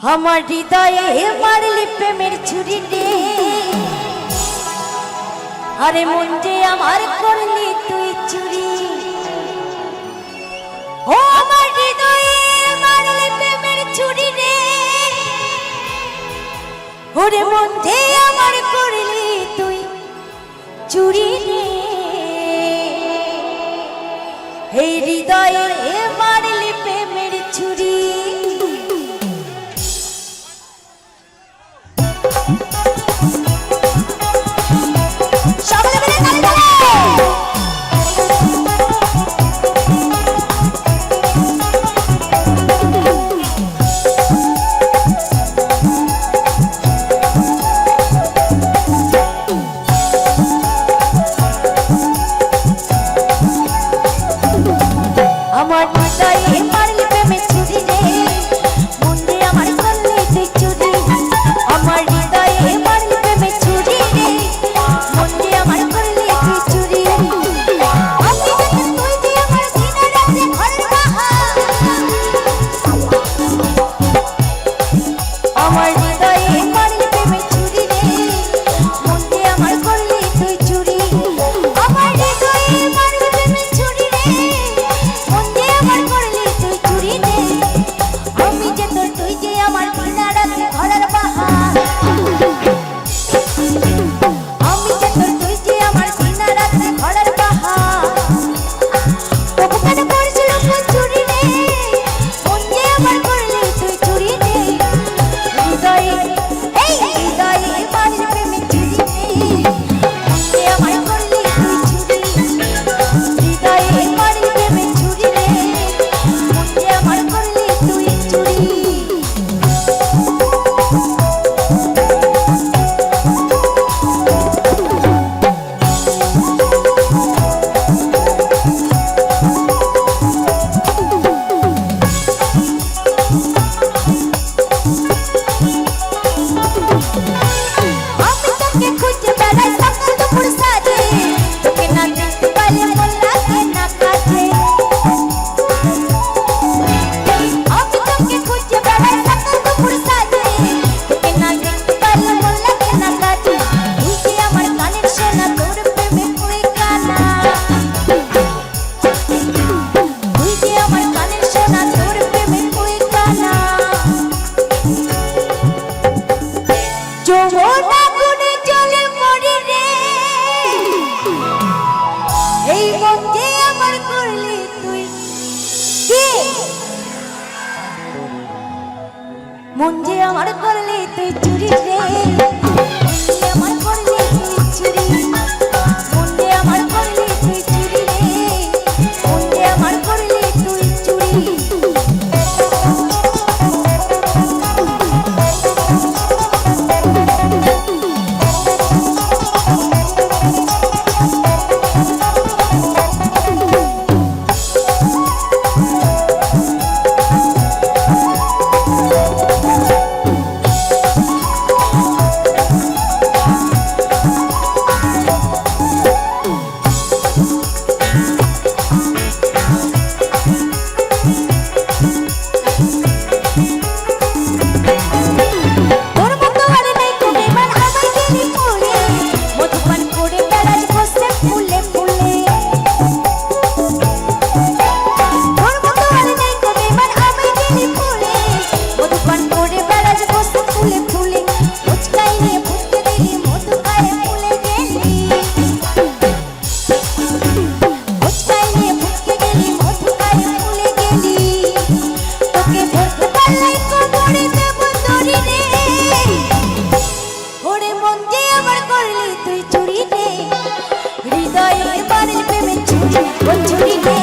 আমার হৃদয়ে মারলি প্রেমের ছুরি রে, আরে মন যে আমার করলি তুই চুরি। ও আমার হৃদয়ে মারলি প্রেমের ছুরি রে, ওরে মন যে আমার করলি তুই চুরি রে। এই হৃদয়ে মারলি প্রেমের ছুরি। আমার হৃদয়ে মারলি প্রেমের ছুরি রে, মন যে আমার করলি তুই চুরি। আমার হৃদয়ে মারলি প্রেমের ছুরি রে, মন যে আমার করলি তুই চুরি। আমি জানি তুই যে আমার দিনে রাতে ঘরের বাহার। আমার হৃদয়ে মারলি প্রেমের ছুরি রে, মন যে আমার করলি তুই চুরি। আমার হৃদয়ে মারলি প্রেমের ছুরি রে, মন যে আমার করলি তুই চুরি রে। আমি যে তোর তুই যে আমার দিনে রাতে ঘরের বাহার। আমি যে তোর তুই যে আমার দিনে রাতে ঘরের বাহার। তবু কেন করছিল তুই চুরি রে, মন যে আমার করলি তুই চুরি রে। হৃদয়ে এই হৃদয়ে মারলি প্রেমের ছুরি রে, মন যে আমার করলি তুই চুরি। হৃদয়ে মারলি প্রেমের ছুরি রে, মন যে আমার করলি তুই চুরি। আমি তোকে খুঁজে বেড়াই সকাল দুপুর সাজে, তোকে না দেখতে পাইলে মন লাগে না কাছে। আমি তোকে খুঁজে বেড়াই সকাল দুপুর সাজে, তোকে না দেখতে পাইলে মন লাগে না কাছে। তুই যে আমার কানের সোনা, তোর প্রেমে কই কানা। তুই যে আমার কানের সোনা, তোর প্রেমে কই কানা। যমুনা গুনে চলে মরি রে, এই মন যে আমার করলি তুই কে। মন যে আমার করলি তুই চুরি রে, মন যে আমার করলি তুই চুরি। মন যে আমার করলি তুই চুরি রে, মন যে আমার করলি তুই চুরি। তোর মতো আর নাই তুমি মান আমায় দিলি ফুলে, মধুপান করে বেড়াস বসে ফুলে ফুলে। তোর মতো আর নাই তুমি মান আমায় দিলি ফুলে, মধুপান করে বেড়াস বসে ফুলে ফুলে। মুচকাই নিয়ে ফুটতে দিলি, মধু খায় ফুলে গেলি। মুচকাই নিয়ে ফুটতে গেলি, মধু খায় ফুলে গেলি। তোকে ধরতে পারলাই কোমরে দেব দড়ি রে, ওরে মন যে আমার করলি তুই চুরি রে। হৃদয়ে মারলি প্রেমের ছুরি, ও চুরি রে।